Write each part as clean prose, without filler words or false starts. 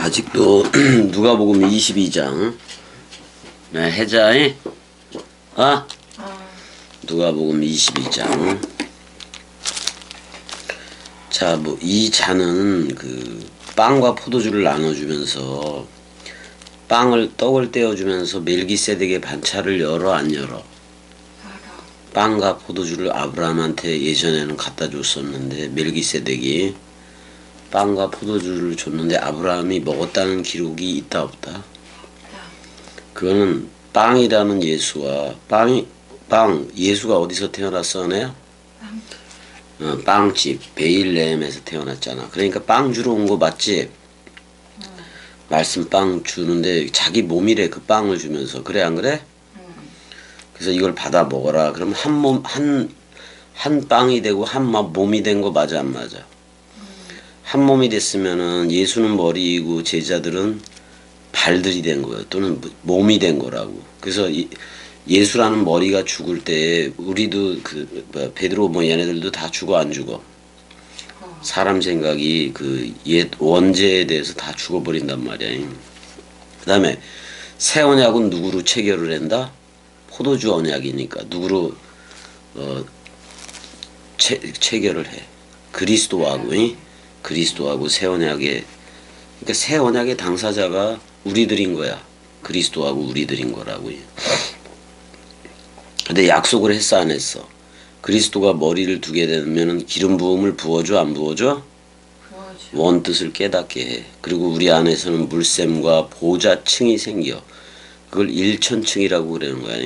아직도 누가복음 22장 네, 해자이 누가복음 22장. 자, 뭐 이 잔은 그 빵과 포도주를 나눠주면서 떡을 떼어주면서 멜기세덱의 반차를 열어 안 열어? 빵과 포도주를 아브라함한테 예전에는 갖다 줬었는데 멜기세덱이 빵과 포도주를 줬는데 아브라함이 먹었다는 기록이 있다 없다? 그거는 빵이라는 예수와 예수가 어디서 태어났어 내야? 빵집 베일레헴에서 태어났잖아. 그러니까 빵 주러 온 거 맞지? 말씀 빵 주는데 자기 몸이래. 그 빵을 주면서 그래 안 그래? 그래서 이걸 받아 먹어라. 그럼 한 빵이 되고 한 몸이 된 거 맞아 안 맞아? 한 몸이 됐으면은 예수는 머리이고 제자들은 발들이 된 거예요. 또는 몸이 된 거라고. 그래서 예수라는 머리가 죽을 때 우리도 베드로 뭐 얘네들도 다 죽어 안 죽어? 사람 생각이 그 옛 원죄에 대해서 다 죽어버린단 말이야. 그 다음에 새 언약은 누구로 체결을 한다? 포도주 언약이니까 누구로 체결을 해? 그리스도하고 새 언약의, 그러니까 새 언약의 당사자가 우리들인 거야. 그리스도하고 우리들인 거라고. 근데 약속을 했어 안 했어? 그리스도가 머리를 두게 되면은 기름 부음을 부어줘 안 부어줘? 원 뜻을 깨닫게 해. 그리고 우리 안에서는 물샘과 보좌층이 생겨. 그걸 1천층이라고 그러는 거야.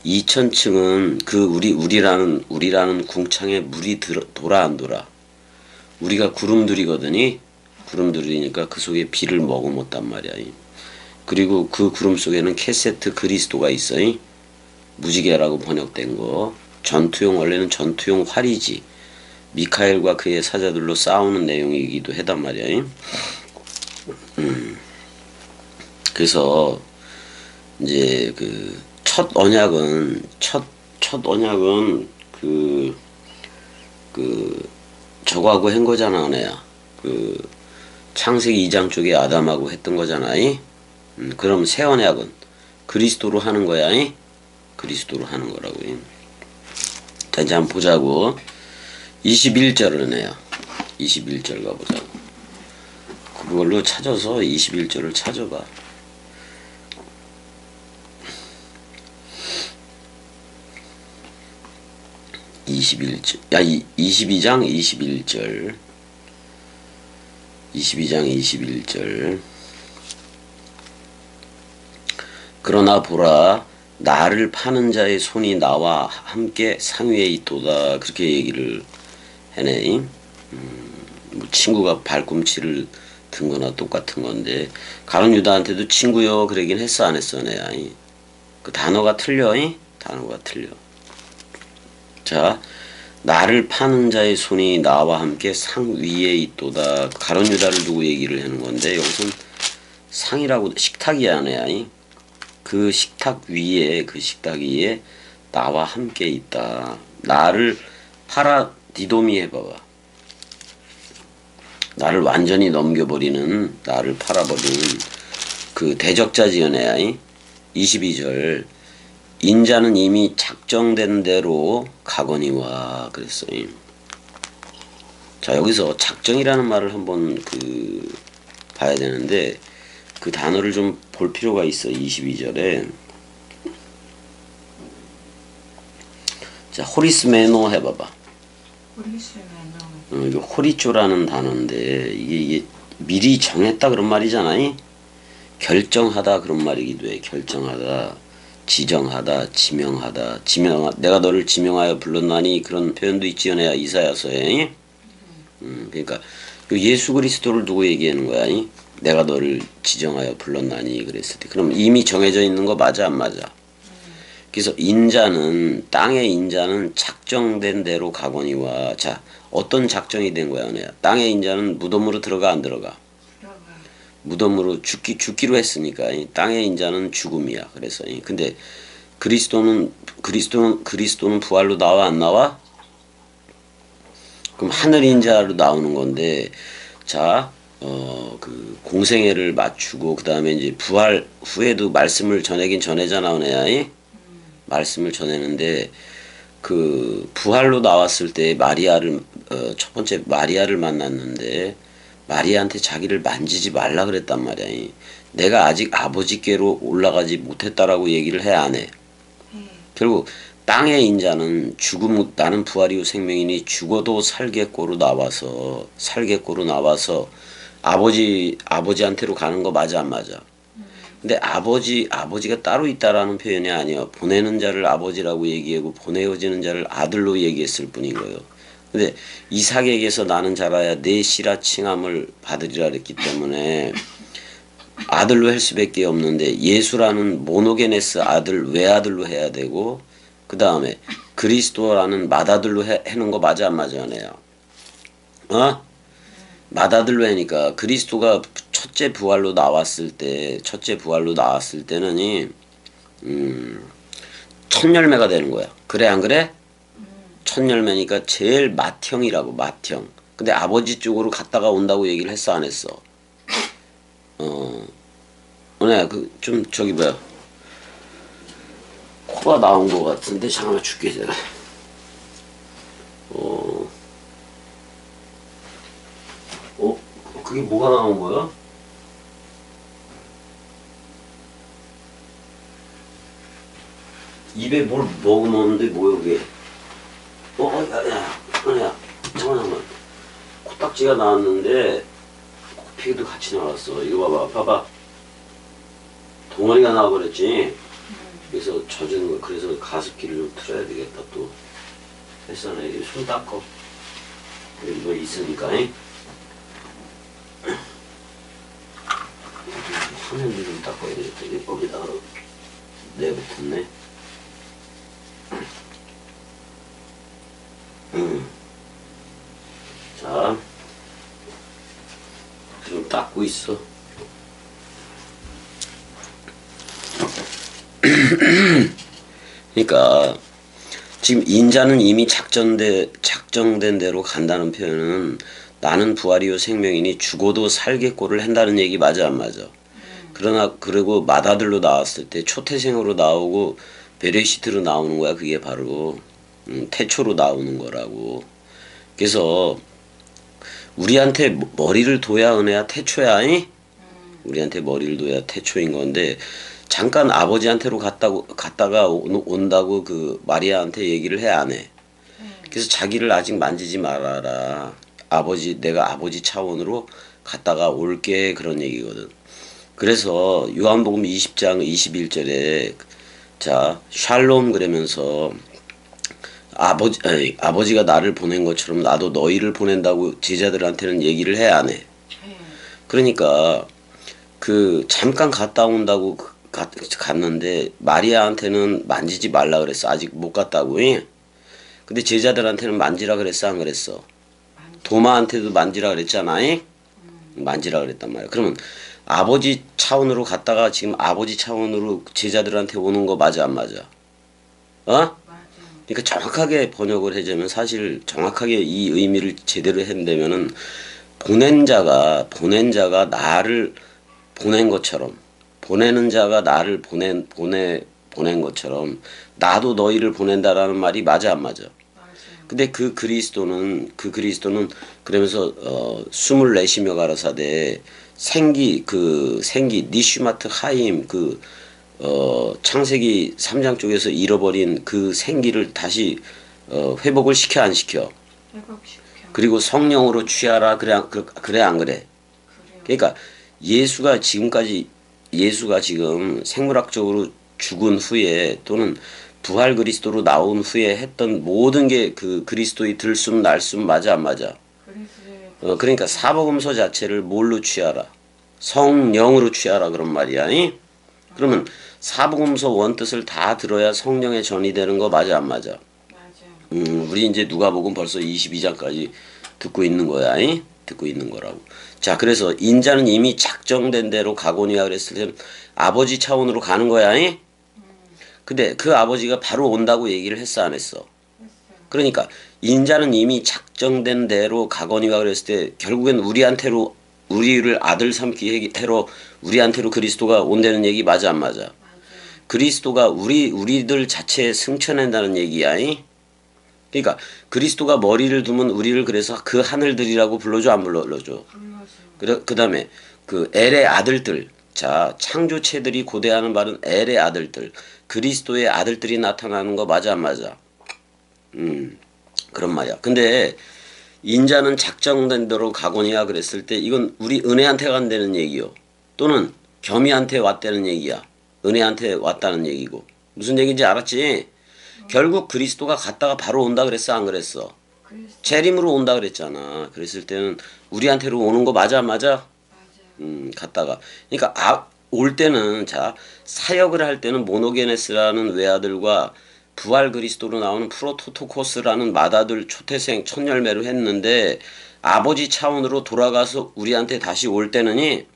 2천층은 그 우리라는 궁창에 물이 돌아 안 돌아? 우리가 구름들이거든요. 구름들이니까 그 속에 비를 머금었단 말이야. 그리고 그 구름 속에는 케세트 그리스도가 있어. 무지개라고 번역된 거. 원래는 전투용 활이지. 미카엘과 그의 사자들로 싸우는 내용이기도 하단 말이야. 그래서 이제 그 첫 언약은 저거하고 한 거잖아, 내야. 창세기 2장 쪽에 아담하고 했던 거잖아. 그럼 새 언약은 그리스도로 하는 거야. 그리스도로 하는 거라고. 자, 이제 한번 보자고. 21절을 내요. 21절 가보자고. 그걸로 찾아서 21절을 찾아봐. 21절. 22장 21절. 22장 21절. 그러나 보라, 나를 파는 자의 손이 나와 함께 상위에 있도다. 그렇게 얘기를 해내. 뭐 친구가 발꿈치를 든 거나 똑같은 건데, 가룟 유다한테도 친구요 그러긴 했어 안 했어 내야. 그 단어가 틀려. 단어가 틀려. 자, 나를 파는 자의 손이 나와 함께 상 위에 있도다. 가룟 유다를 두고 얘기를 하는 건데, 여기서는 상이라고 식탁이야 내야. 그 식탁 위에 나와 함께 있다. 나를 디도미 해봐봐. 나를 완전히 넘겨버리는, 나를 팔아버리는 그 대적자 지연해야. 22절. 인자는 이미 작정된 대로 가거니와 그랬어요. 자, 여기서 작정이라는 말을 한번 봐야 되는데, 그 단어를 좀 볼 필요가 있어. 22절에. 자, 호리스메노 해봐봐. 이거 호리쪼라는 단어인데, 이게 미리 정했다 그런 말이잖아. 결정하다 그런 말이기도 해. 결정하다, 지정하다, 지명하다. 내가 너를 지명하여 불렀나니 그런 표현도 있지요. 내가 이사야서에. 그러니까 예수 그리스도를 두고 얘기하는 거야. 내가 너를 지정하여 불렀나니 그랬을 때. 그럼 이미 정해져 있는 거 맞아 안 맞아? 그래서 땅의 인자는 작정된 대로 가거니와. 자, 어떤 작정이 된 거야 내가? 땅의 인자는 무덤으로 들어가 안 들어가? 무덤으로 죽기로 했으니까 땅의 인자는 죽음이야. 그래서 근데 그리스도는 부활로 나와 안 나와? 그럼 하늘 인자로 나오는 건데, 자, 그 공생애를 맞추고 그 다음에 이제 부활 후에도 말씀을 전하긴 전하잖아, 은혜야. 말씀을 전하는데 그 부활로 나왔을 때 마리아를 첫 번째 마리아를 만났는데 마리아한테 자기를 만지지 말라 그랬단 말이야. 내가 아직 아버지께로 올라가지 못했다라고 얘기를 해, 안 해? 결국 땅의 인자는 죽음, 나는 부활이요 생명이니 죽어도 살겠고로 나와서 아버지한테로 가는 거 맞아 안 맞아? 근데 아버지가 따로 있다라는 표현이 아니야. 보내는 자를 아버지라고 얘기하고 보내어지는 자를 아들로 얘기했을 뿐인 거예요. 근데 이삭에게서 나는 자라야 내 씨라 칭함을 받으리라 그랬기 때문에 아들로 할 수밖에 없는데 예수라는 모노게네스 아들 외아들로 해야 되고 그 다음에 그리스도라는 맏아들로 해는 거 맞아 안 맞아 내요? 맏아들로 하니까 그리스도가 첫째 부활로 나왔을 때는 첫 열매가 되는 거야. 그래 안 그래? 첫 열매니까 제일 맏형이라고 맏형. 근데 아버지 쪽으로 갔다가 온다고 얘기를 했어 안 했어? 은혜야 좀 저기 뭐야 코가 나온 것 같은데 잠깐만 줄게 제가. 그게 뭐가 나온 거야? 입에 뭘 먹으면 뭐야 그게? 야, 잠깐만. 코딱지가 나왔는데 코피도 같이 나왔어. 이거 봐봐. 동아리가 나와버렸지. 그래서 젖은 거. 그래서 가습기를 좀 틀어야 되겠다 또. 했어, 나 이제 손 닦어. 이거 있으니까. 화면도 좀 닦아야 되겠다. 이게 거기다가 내붙었네. 자, 지금 닦고 있어. 그러니까 지금 인자는 이미 작정된 대로 간다는 표현은 나는 부활이요 생명이니 죽어도 살겠고를 한다는 얘기 맞아 안 맞아? 그러나 그리고 맏아들로 나왔을 때 초태생으로 나오고 베레시트로 나오는 거야. 그게 바로 태초로 나오는 거라고. 그래서 우리한테 머리를 둬야 은혜야 태초야. 우리한테 머리를 둬야 태초인 건데 잠깐 아버지한테로 갔다가 온다고 그 마리아한테 얘기를 해 안 해? 그래서 자기를 아직 만지지 말아라. 내가 아버지 차원으로 갔다가 올게 그런 얘기거든. 그래서 요한복음 20장 21절에 자 샬롬 그러면서 아버지가 나를 보낸 것처럼 나도 너희를 보낸다고 제자들한테는 얘기를 해 안 해? 그러니까 그 잠깐 갔다 온다고 갔는데 마리아한테는 만지지 말라 그랬어. 아직 못 갔다고. 근데 제자들한테는 만지라 그랬어 안 그랬어? 도마한테도 만지라 그랬잖아. 만지라 그랬단 말이야. 그러면 아버지 차원으로 갔다가 지금 아버지 차원으로 제자들한테 오는 거 맞아 안 맞아? 그러니까 정확하게 번역을 해주면 사실 정확하게 이 의미를 제대로 한다면은 보낸 자가 나를 보낸 것처럼 보내는 자가 나를 보낸 것처럼 나도 너희를 보낸다라는 말이 맞아 안 맞아? 근데 그 그리스도는 그러면서 24시며 가라사대 생기 니슈마트 하임 창세기 3장 쪽에서 잃어버린 그 생기를 다시 회복을 시켜 안 시켜? 회복시켜. 그리고 성령으로 취하라 그래 안 그래? 그러니까 예수가 지금 생물학적으로 죽은 후에 또는 부활 그리스도로 나온 후에 했던 모든 게 그 그리스도의 들숨 날숨 맞아 안 맞아? 그러니까 사복음서 자체를 뭘로 취하라? 성령으로 취하라 그런 말이야. 그러면 사복음서 원뜻을 다 들어야 성령의 전이 되는 거 맞아 안 맞아? 우리 이제 누가복음 벌써 22장까지 듣고 있는 거야. 듣고 있는 거라고. 자, 그래서 인자는 이미 작정된 대로 가거니와 그랬을 때는 아버지 차원으로 가는 거야. 근데 그 아버지가 바로 온다고 얘기를 했어 안 했어? 그러니까 인자는 이미 작정된 대로 가거니와 그랬을 때 결국엔 우리한테로 우리를 아들 삼기 해로 우리한테로 그리스도가 온다는 얘기 맞아 안 맞아? 맞아요. 그리스도가 우리들 자체에 승천한다는 얘기야. 그러니까 그리스도가 머리를 두면 우리를 그래서 그 하늘들이라고 불러줘 안 불러줘? 불러줘. 그다음에 그 엘의 아들들, 자 창조체들이 고대하는 말은 엘의 아들들, 그리스도의 아들들이 나타나는 거 맞아 안 맞아? 그런 말이야. 근데 인자는 작정된 대로 가거니와 그랬을 때 이건 우리 은혜한테 간다는 얘기요. 또는 겸이한테 왔다는 얘기야. 은혜한테 왔다는 얘기고. 무슨 얘기인지 알았지? 결국 그리스도가 갔다가 바로 온다 그랬어 안 그랬어? 그리스도. 재림으로 온다 그랬잖아. 그랬을 때는 우리한테로 오는 거 맞아 안 맞아? 맞아요. 갔다가. 그러니까 올 때는 자 사역을 할 때는 모노게네스라는 외아들과 부활 그리스도로 나오는 프로토토코스라는 맏아들 초태생 첫 열매로 했는데 아버지 차원으로 돌아가서 우리한테 다시 올 때는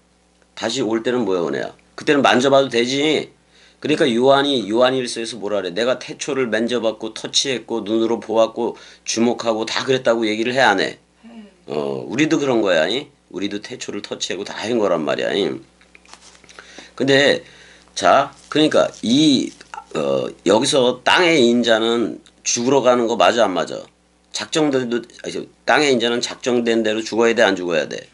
뭐야 은혜야? 그때는 만져봐도 되지. 그러니까 요한일서에서 뭐라 그래? 내가 태초를 만져봤고 터치했고 눈으로 보았고 주목하고 다 그랬다고 얘기를 해 안 해? 해. 우리도 그런 거야. 우리도 태초를 터치하고 다 한 거란 말이야. 근데 자 그러니까 여기서 땅의 인자는 죽으러 가는 거 맞아 안 맞아? 땅의 인자는 작정된 대로 죽어야 돼 안 죽어야 돼? 죽어야 돼.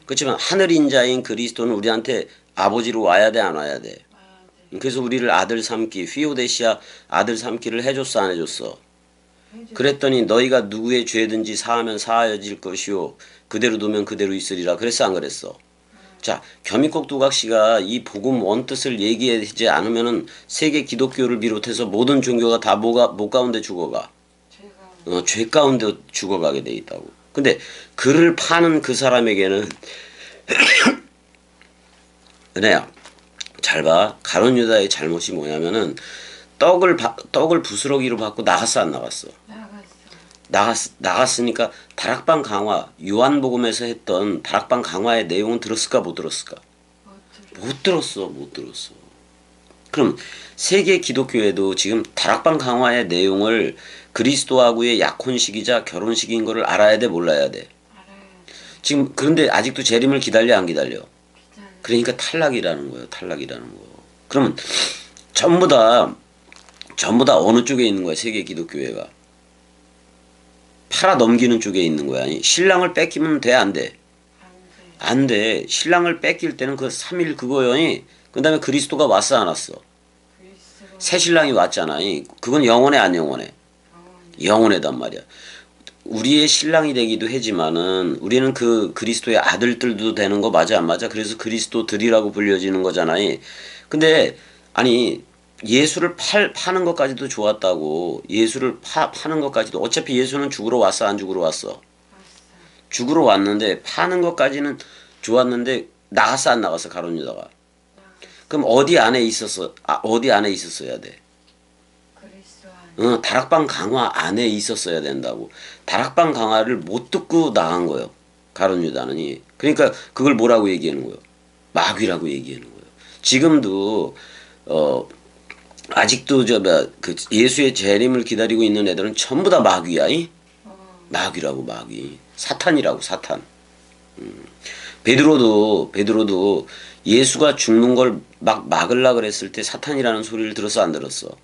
그렇지만 하늘 인자인 그리스도는 우리한테 아버지로 와야 돼 안 와야 돼? 와야 돼. 그래서 우리를 아들 삼기 휘오데시아 아들 삼기를 해줬어 안 해줬어? 해줘. 그랬더니 너희가 누구의 죄든지 사하면 사하여질 것이요 그대로 두면 그대로 있으리라 그랬어 안 그랬어? 자 겸이콕 두각시가 이 복음 원뜻을 얘기하지 않으면은 세계 기독교를 비롯해서 모든 종교가 다 뭐 가운데 죽어가? 제가 죄 가운데 죽어가게 돼 있다고. 근데 그를 파는 그 사람에게는 은혜야 잘 봐. 가룟 유다의 잘못이 뭐냐면은 떡을 부스러기로 받고 나갔어 안 나갔어? 나갔으니까 다락방 강화 요한복음에서 했던 다락방 강화의 내용은 들었을까 못 들었을까? 못 들었어. 그럼 세계 기독교에도 지금 다락방 강화의 내용을 그리스도하고의 약혼식이자 결혼식인 거를 알아야 돼 몰라야 돼? 알아야 돼. 지금 그런데 아직도 재림을 기다려 안 기다려? 기다려. 그러니까 탈락이라는 거예요. 탈락이라는 거. 그러면 전부 다 어느 쪽에 있는 거야 세계 기독교회가? 팔아 넘기는 쪽에 있는 거야. 신랑을 뺏기면 돼 안 돼? 안 돼. 안 돼. 신랑을 뺏길 때는 그 3일 그거요. 그 다음에 그리스도가 왔어 안 왔어? 그리스도가 새 신랑이 왔잖아. 그건 영원해 안 영원해? 영원하단 말이야. 우리의 신랑이 되기도 하지만은 우리는 그 그리스도의 아들들도 되는 거 맞아 안 맞아? 그래서 그리스도들이라고 불려지는 거잖아. 근데 아니 예수를 파는 것까지도 좋았다고. 예수를 파는 것까지도 어차피 예수는 죽으러 왔어 안 죽으러 왔어? 왔어. 죽으러 왔는데 파는 것까지는 좋았는데 나갔어 안 나갔어 가룟 유다가? 나갔어. 그럼 어디 안에 있었어야 돼? 그리스도 안에. 다락방 강화 안에 있었어야 된다고. 다락방 강화를 못 듣고 나간 거예요. 가룟 유다는. 그러니까 그걸 뭐라고 얘기하는 거예요? 마귀라고 얘기하는 거예요. 지금도 아직도 그 예수의 재림을 기다리고 있는 애들은 전부 다 마귀야. 마귀라고 마귀. 사탄이라고 사탄. 베드로도 예수가 죽는 걸 막 막으려 그랬을 때 사탄이라는 소리를 들었어 안 들었어? 들었어.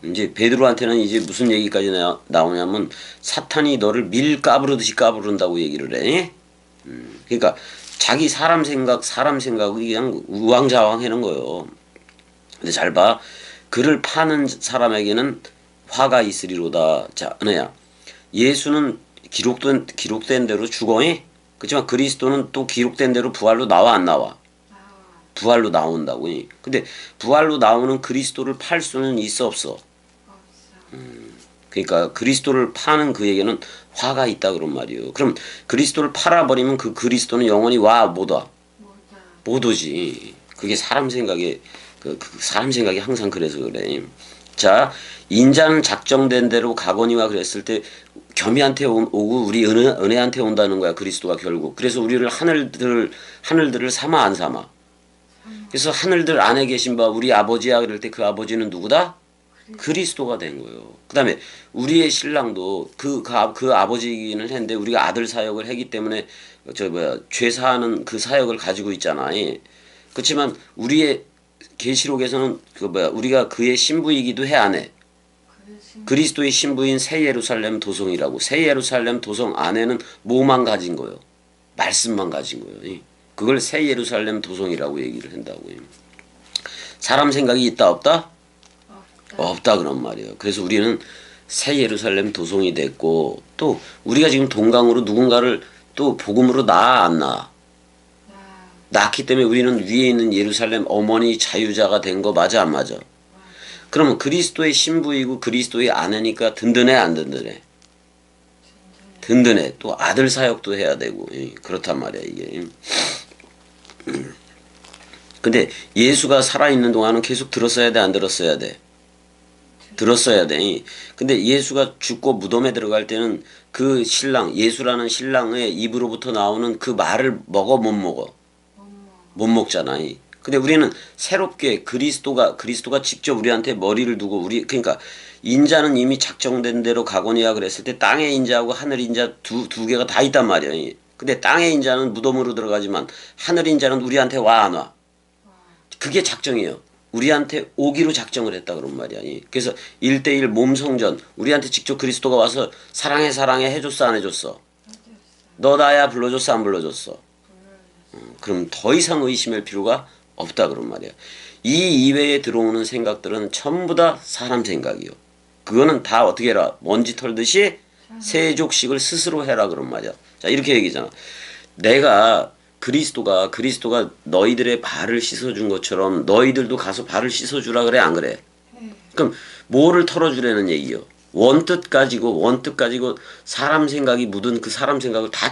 이제 베드로한테는 이제 무슨 얘기까지 나오냐면 사탄이 너를 밀 까부르듯이 까부른다고 얘기를 해. 그러니까 자기 사람 생각이 그냥 우왕좌왕 하는 거예요. 근데 잘 봐. 그를 파는 사람에게는 화가 있으리로다. 자, 은혜야. 예수는 기록된 대로 죽어. 그렇지만 그리스도는 또 기록된 대로 부활로 나와 안 나와? 부활로 나온다고. 근데 부활로 나오는 그리스도를 팔 수는 있어 없어? 없어. 그러니까 그리스도를 파는 그에게는 화가 있다 그런 말이에요. 그럼 그리스도를 팔아버리면 그 그리스도는 영원히 와 못 와? 못 오지. 그게 사람 생각에 그 사람 생각이 항상 그래서 그래. 자, 인자는 작정된 대로 가거니와 그랬을 때 겸이한테 오고 우리 은혜한테 온다는 거야. 그리스도가 결국. 그래서 우리를 하늘들을 삼아 안 삼아? 그래서 하늘들 안에 계신 바 우리 아버지야 그럴 때 그 아버지는 누구다? 그리스도가 된 거예요. 그 다음에 우리의 신랑도 그 아버지이기는 했는데 우리가 아들 사역을 했기 때문에 죄 사하는 그 사역을 가지고 있잖아. 그렇지만 우리의 계시록에서는 우리가 그의 신부이기도 해 안 해? 그리스도의 신부인 새 예루살렘 도성이라고. 새 예루살렘 도성 안에는 뭐만 가진 거예요? 말씀만 가진 거예요. 그걸 새 예루살렘 도성이라고 얘기를 한다고. 사람 생각이 있다 없다? 없다 그런 말이에요. 그래서 우리는 새 예루살렘 도성이 됐고, 또 우리가 지금 동강으로 누군가를 또 복음으로 낳아 안 낳아? 낳기 때문에 우리는 위에 있는 예루살렘 어머니 자유자가 된 거 맞아 안 맞아? 그러면 그리스도의 신부이고 그리스도의 아내니까 든든해 안 든든해? 든든해. 또 아들 사역도 해야 되고 그렇단 말이야 이게. 근데 예수가 살아있는 동안은 계속 들었어야 돼 안 들었어야 돼? 들었어야 돼. 근데 예수가 죽고 무덤에 들어갈 때는 그 신랑, 예수라는 신랑의 입으로부터 나오는 그 말을 먹어 못 먹어? 못 먹잖아. 근데 우리는 새롭게 그리스도가 직접 우리한테 머리를 두고 그러니까 인자는 이미 작정된 대로 가거니와 그랬을 때 땅의 인자하고 하늘 인자 두 개가 다 있단 말이야. 근데 땅의 인자는 무덤으로 들어가지만 하늘 인자는 우리한테 와 안 와? 그게 작정이에요. 우리한테 오기로 작정을 했다 그런 말이야. 그래서 1대1 몸성전 우리한테 직접 그리스도가 와서 사랑해 해줬어 안 해줬어? 너 나야 불러줬어 안 불러줬어? 그럼 더 이상 의심할 필요가 없다 그런 말이야. 이 이외에 들어오는 생각들은 전부 다 사람 생각이요. 그거는 다 어떻게 해라? 먼지 털듯이 세족식을 스스로 해라 그런 말이야. 자 이렇게 얘기잖아. 내가 그리스도가 너희들의 발을 씻어준 것처럼 너희들도 가서 발을 씻어주라 그래 안 그래? 그럼 뭐를 털어주라는 얘기요? 원뜻 가지고 사람 생각이 묻은 그 사람 생각을 다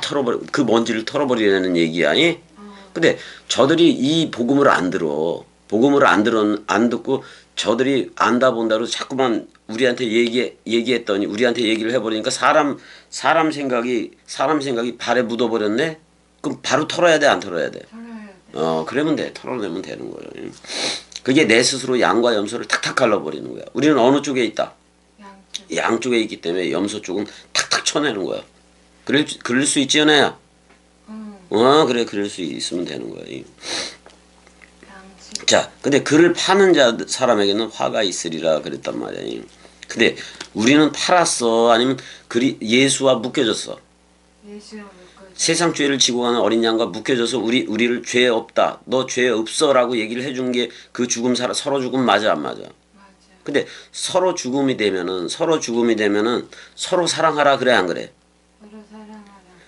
그 먼지를 털어버리라는 얘기야. 근데 저들이 이 복음을 안 들어. 안 듣고 저들이 안다 본다로 자꾸만 우리한테 얘기했더니 우리한테 얘기를 해버리니까 사람 생각이 발에 묻어버렸네? 그럼 바로 털어야 돼 안 털어야 돼? 그러면 돼. 털어내면 되는 거예요. 그게 내 스스로 양과 염소를 탁탁 갈라버리는 거야. 우리는 어느 쪽에 있다? 양쪽에 있기 때문에 염소 쪽은 탁탁 쳐내는 거야. 그럴 수 있지 연애야? 그래 그럴 수 있으면 되는 거야. 자 근데 그를 파는 사람에게는 화가 있으리라 그랬단 말이야. 근데 우리는 팔았어 아니면 예수와 묶여졌어? 세상 죄를 지고 가는 어린 양과 묶여져서 우리를 죄 없다. 너 죄 없어라고 얘기를 해준 게 그 죽음 서로 죽음 맞아 안 맞아? 근데 서로 죽음이 되면은 서로 사랑하라 그래 안 그래?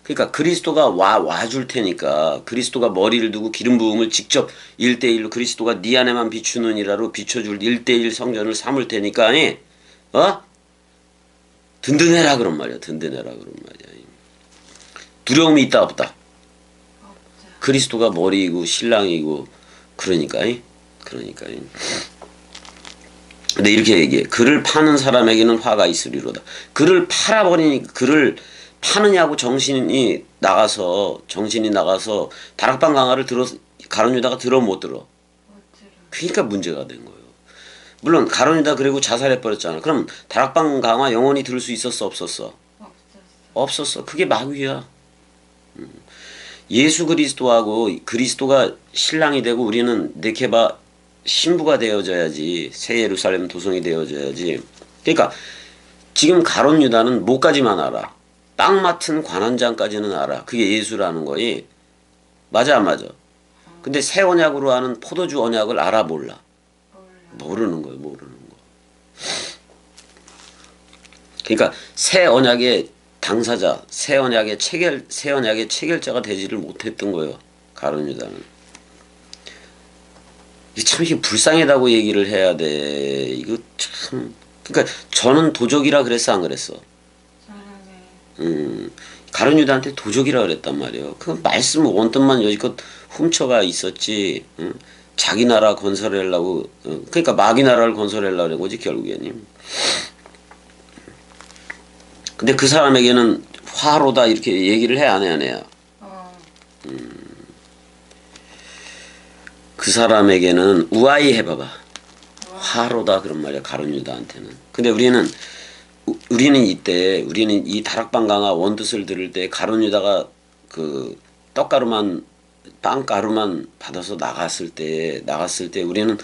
그러니까 그리스도가 와줄 테니까 그리스도가 머리를 두고 기름 부음을 직접 1대1로 그리스도가 네 안에만 비추느니라로 비춰줄 1대1 성전을 삼을 테니까 든든해라 그런 말이야. 두려움이 있다 없다? 그리스도가 머리이고 신랑이고 그러니까. 근데 이렇게 얘기해. 그를 파는 사람에게는 화가 있으리로다. 그를 파느냐고 정신이 나가서 다락방 강화를 가룟 유다가 들어 못 들어? 그러니까 문제가 된 거예요. 물론 가룟 유다 그리고 자살해 버렸잖아. 그럼 다락방 강화 영원히 들을 수 있었어 없었어? 없었어. 그게 마귀야. 예수 그리스도하고 그리스도가 신랑이 되고 우리는 네케바 신부가 되어져야지. 새 예루살렘 도성이 되어져야지. 그러니까 지금 가룟 유다는 뭐까지만 알아? 땅 맡은 관원장까지는 알아. 그게 예수라는 거이. 맞아 안 맞아? 근데 새 언약으로 하는 포도주 언약을 알아 몰라? 모르는 거예요. 그러니까 새 언약의 당사자, 새 언약의 체결자가 되지를 못했던 거예요. 가룟 유다는. 참 이게 불쌍하다고 얘기를 해야 돼. 이거 참. 그러니까 저는 도적이라 그랬어 안 그랬어? 가룟 유다한테 도적이라 그랬단 말이에요. 그 말씀 원뜻만 여지껏 훔쳐가 있었지. 자기 나라 건설하려고 그러니까 마귀 나라를 건설하려고 그러지 결국에는. 근데 그 사람에게는 화로다 이렇게 얘기를 해 안 해야? 그 사람에게는 우아히 해봐봐. 화로다 그런 말이야. 가룟 유다한테는. 근데 우리는 이 다락방 강화 원뜻을 들을 때 가룟 유다가 그 빵가루만 받아서 나갔을 때 우리는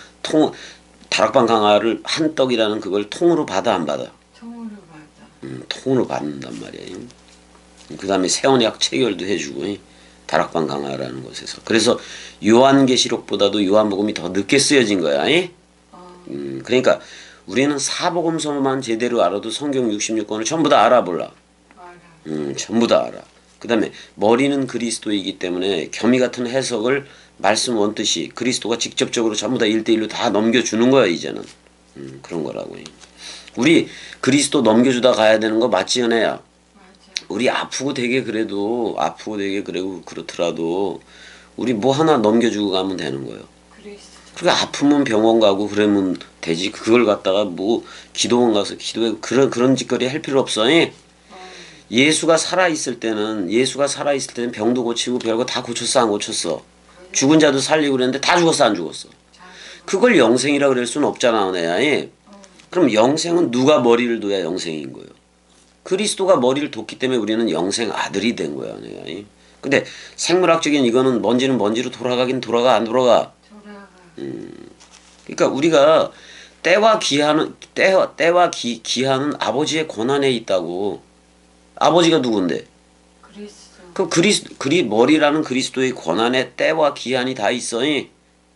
다락방 강화를 한 떡이라는 그걸 통으로 받아 안 받아? 통으로 받아. 통으로 받는단 말이에요. 그 다음에 세원약 체결도 해주고 다락방 강화라는 곳에서. 그래서 요한계시록보다도 요한복음이 더 늦게 쓰여진 거야. 그러니까 우리는 사복음서만 제대로 알아도 성경 66권을 전부 다 알아 몰라? 알아. 전부 다 알아. 그 다음에 머리는 그리스도이기 때문에 겸이 같은 해석을 말씀 원뜻이 그리스도가 직접적으로 전부 다 1대1로 다 넘겨주는 거야 이제는. 그런 거라고. 우리 그리스도 넘겨주다 가야 되는 거 맞지 은혜야? 맞아. 우리 아프고 되게 그래도 그렇더라도 우리 뭐 하나 넘겨주고 가면 되는 거예요. 그리스도. 그리고 아프면 병원 가고 그러면 되지. 그걸 갖다가 뭐 기도원 가서 기도해 그런 짓거리 할 필요 없어. 예수가 살아있을 때는 병도 고치고 별거 다 고쳤어 안 고쳤어? 죽은 자도 살리고 그랬는데 다 죽었어 안 죽었어? 그걸 영생이라 그럴 수는 없잖아 은혜야. 그럼 영생은 누가 머리를 둬야 영생인 거예요? 그리스도가 머리를 뒀기 때문에 우리는 영생 아들이 된 거야 은혜야. 근데 생물학적인 이거는 먼지는 먼지로 돌아가긴 돌아가 안 돌아가? 돌아가. 그러니까 우리가 때와 기한은 아버지의 권한에 있다고. 아버지가 누군데? 그리스도. 그 머리라는 그리스도의 권한에 때와 기한이 다 있어.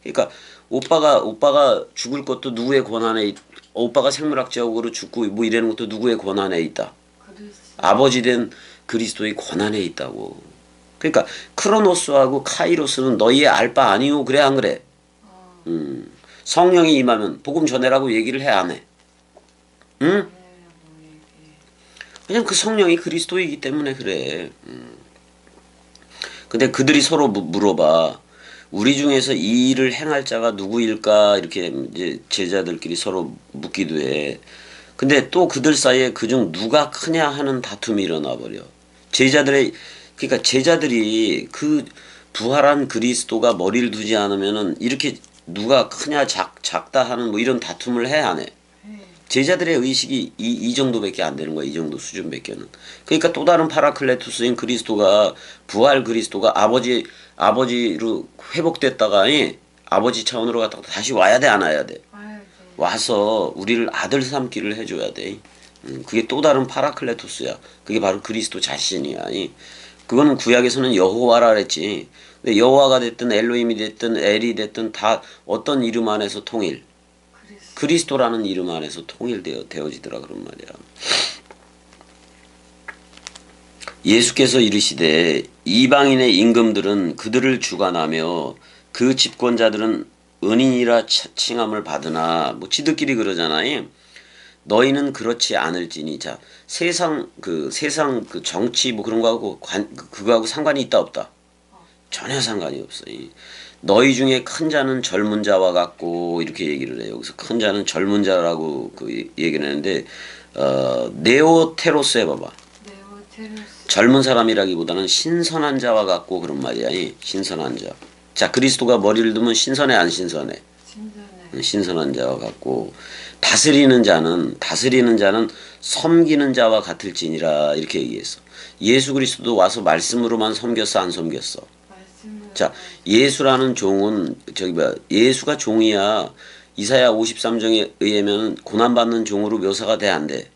그러니까 오빠가 죽을 것도 누구의 권한에 오빠가 생물학적으로 죽고 뭐 이러는 것도 누구의 권한에 있다? 그리스도. 아버지 된 그리스도의 권한에 있다고. 그러니까 크로노스하고 카이로스는 너희의 알바 아니오 그래 안 그래? 성령이 임하면 복음 전해라고 얘기를 해 안 해? 응? 그냥 그 성령이 그리스도이기 때문에 그래. 근데 그들이 서로 물어봐. 우리 중에서 이 일을 행할 자가 누구일까? 이렇게 이제 제자들끼리 서로 묻기도 해. 근데 또 그들 사이에 그중 누가 크냐 하는 다툼이 일어나 버려. 그러니까 제자들이 그 부활한 그리스도가 머리를 두지 않으면은 이렇게 누가 크냐 작다 하는 뭐 이런 다툼을 해 안 해? 제자들의 의식이 이 정도밖에 안 되는 거야. 이 정도 수준밖에는. 그러니까 또 다른 파라클레토스인 그리스도가 부활 그리스도가 아버지로 회복됐다가 아버지 차원으로 갔다가 다시 와야 돼 안 와야 돼? 와야 돼. 와서 우리를 아들 삼기를 해줘야 돼. 그게 또 다른 파라클레토스야. 그게 바로 그리스도 자신이야. 그거는 구약에서는 여호와라 그랬지. 근데 여호와가 됐든 엘로힘이 됐든 엘이 됐든 다 어떤 이름 안에서 통일. 그리스도라는 이름 안에서 통일되어지더라 그런 말이야. 예수께서 이르시되 이방인의 임금들은 그들을 주관하며 그 집권자들은 은인이라 칭함을 받으나 뭐 지들끼리 그러잖아요. 너희는 그렇지 않을지니. 자, 세상 그 정치 뭐 그런 거하고 그거하고 상관이 있다 없다? 전혀 상관이 없어. 너희 중에 큰 자는 젊은 자와 같고 이렇게 얘기를 해요. 그래서 큰 자는 젊은 자라고 그 얘기를 하는데 네오테로스 해봐봐. 네오테로스. 젊은 사람이라기보다는 신선한 자와 같고 그런 말이야. 신선한 자. 자, 그리스도가 머리를 두면 신선해 안 신선해? 신선해. 신선한 자와 같고 다스리는 자는 섬기는 자와 같을지니라 이렇게 얘기했어. 예수 그리스도도 와서 말씀으로만 섬겼어 안 섬겼어? 자, 예수라는 종은 예수가 종이야. 이사야 53장에 의하면 고난받는 종으로 묘사가 돼 안 돼?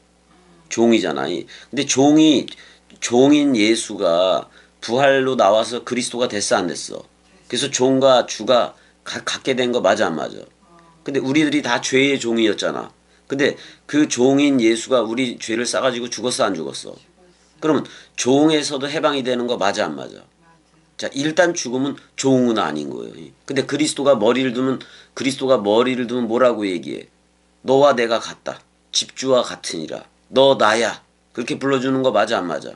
종이잖아. 근데 종인 예수가 부활로 나와서 그리스도가 됐어 안 됐어? 그래서 종과 주가 갖게 된 거 맞아 안 맞아? 근데 우리들이 다 죄의 종이었잖아. 근데 그 종인 예수가 우리 죄를 싸가지고 죽었어 안 죽었어? 그러면 종에서도 해방이 되는 거 맞아 안 맞아? 자, 일단 죽으면 종은 아닌 거예요. 근데 그리스도가 머리를 두면 뭐라고 얘기해? 너와 내가 같다. 집주와 같으니라. 너 나야. 그렇게 불러주는 거 맞아 안 맞아?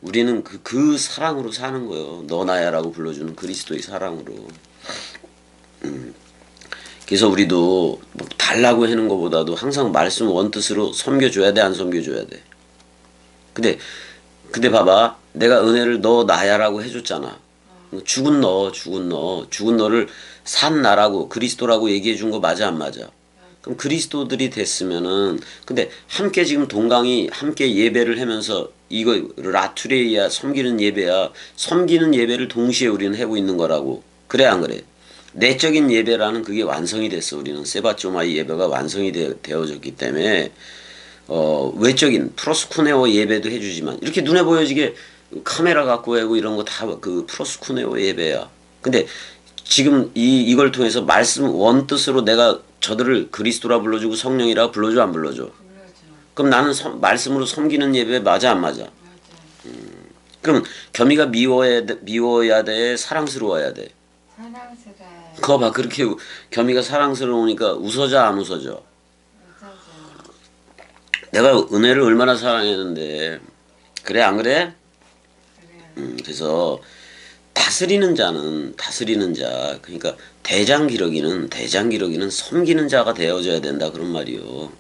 우리는 그 사랑으로 사는 거예요. 너 나야라고 불러주는 그리스도의 사랑으로. 그래서 우리도 뭐 달라고 하는 것보다도 항상 말씀 원뜻으로 섬겨줘야 돼 안 섬겨줘야 돼? 근데 봐봐. 내가 은혜를 너 나야라고 해줬잖아. 죽은 너를 산 나라고 그리스도라고 얘기해 준 거 맞아 안 맞아? 그럼 그리스도들이 됐으면은 근데 함께 지금 동강이 함께 예배를 하면서 이거 라투레이야 섬기는 예배야 섬기는 예배를 동시에 우리는 하고 있는 거라고 그래 안 그래? 내적인 예배라는 그게 완성이 됐어. 우리는 세바조마이 예배가 완성이 되어졌기 때문에 외적인 프로스쿠네오 예배도 해주지만 이렇게 눈에 보여지게 카메라 갖고 하고 이런 거 다 그 프로스쿠네오 예배야. 근데 지금 이걸 통해서 말씀 원뜻으로 내가 저들을 그리스도라 불러주고 성령이라 불러줘 안 불러줘? 불러줘. 그럼 나는 말씀으로 섬기는 예배 맞아 안 맞아? 맞아. 그럼 겸이가 미워야 돼 사랑스러워야 돼? 사랑스러워. 그거 봐 그렇게 겸이가 사랑스러우니까 웃어져 안 웃어져? 웃어줘. 내가 은혜를 얼마나 사랑했는데 그래 안 그래? 그래. 그래서 다스리는 자 그러니까 대장기러기는 섬기는 자가 되어져야 된다 그런 말이요.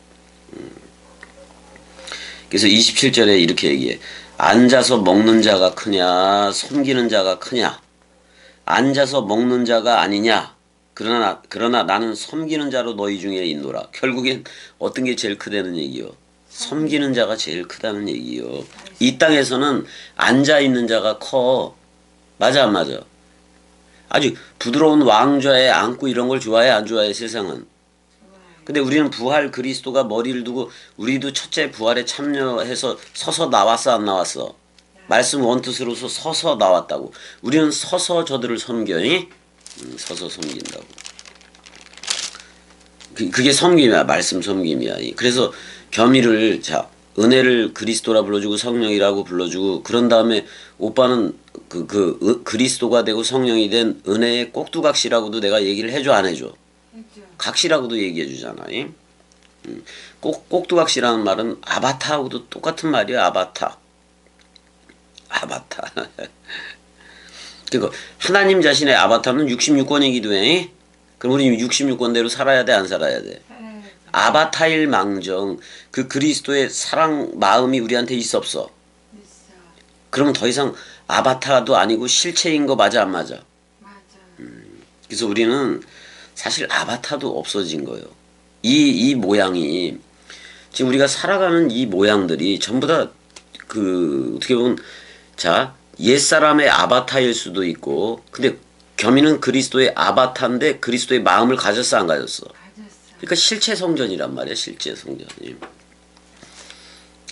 그래서 27절에 이렇게 얘기해. 앉아서 먹는 자가 크냐 섬기는 자가 크냐. 앉아서 먹는 자가 아니냐. 그러나 나는 섬기는 자로 너희 중에 있노라. 결국엔 어떤 게 제일 크다는 얘기요. 섬기는 자가 제일 크다는 얘기요. 이 땅에서는 앉아 있는 자가 커. 맞아 안 맞아? 아주 부드러운 왕좌에 앉고 이런 걸 좋아해 안 좋아해 세상은? 좋아해. 근데 우리는 부활 그리스도가 머리를 두고 우리도 첫째 부활에 참여해서 서서 나왔어 안 나왔어? 말씀 원뜻으로서 서서 나왔다고. 우리는 서서 저들을 섬겨니? 서서 섬긴다고. 그게 섬김이야. 말씀 섬김이야. 그래서 겸이를 은혜를 그리스도라 불러주고 성령이라고 불러주고 그런 다음에 오빠는 그리스도가 되고 성령이 된 은혜의 꼭두각시라고도 내가 얘기를 해줘 안 해줘? 해줘. 각시라고도 얘기해 주잖아. 꼭두각시라는 말은 아바타하고도 똑같은 말이야. 아바타. 그리고 하나님 자신의 아바타는 66권의 기도해. 그럼 우리 66권대로 살아야 돼 안 살아야 돼? 살아야지. 아바타일 망정 그 그리스도의 사랑 마음이 우리한테 있어 없어? 있어. 그러면 더 이상 아바타도 아니고 실체인 거 맞아 안 맞아? 맞아. 그래서 우리는 사실 아바타도 없어진 거예요. 이 모양이 지금 우리가 살아가는 이 모양들이 전부 다 어떻게 보면 옛사람의 아바타일 수도 있고 근데 겸이는 그리스도의 아바타인데 그리스도의 마음을 가졌어 안 가졌어? 가졌어. 그러니까 실체 성전이란 말이야. 실체 성전이.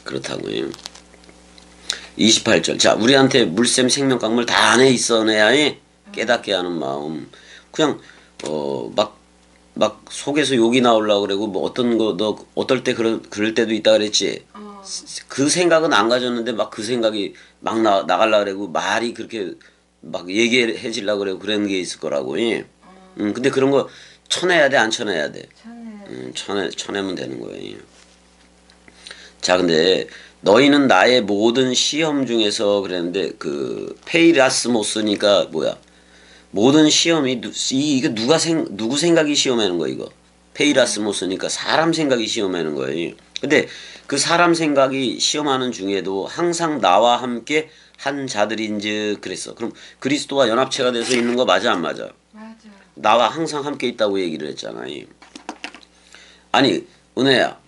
그렇다고요. 28절. 자, 우리한테 물샘 생명강물 다 안에 있어내야 깨닫게 하는 마음. 그냥 막 속에서 욕이 나오려고 그러고 뭐 어떤 거 너 어떨 때 그럴 때도 있다 그랬지. 그 생각은 안 가졌는데 막 그 생각이 막 나가려고 그러고 말이 그렇게 막 얘기해지려고 그러고 그런 게 있을 거라고. 근데 그런 거 쳐내야 돼 안 쳐내야 돼? 쳐내면 되는 거예요. 자, 근데 너희는 나의 모든 시험 중에서 그랬는데 페이라스모스니까 뭐야? 모든 시험이 이거 누구 생각이 시험하는 거야 이거? 페이라스모스니까 사람 생각이 시험하는 거예요. 근데 그 사람 생각이 시험하는 중에도 항상 나와 함께 한 자들인즉 그랬어. 그럼 그리스도와 연합체가 돼서 있는 거 맞아 안 맞아? 맞아. 나와 항상 함께 있다고 얘기를 했잖아. 아니 은혜야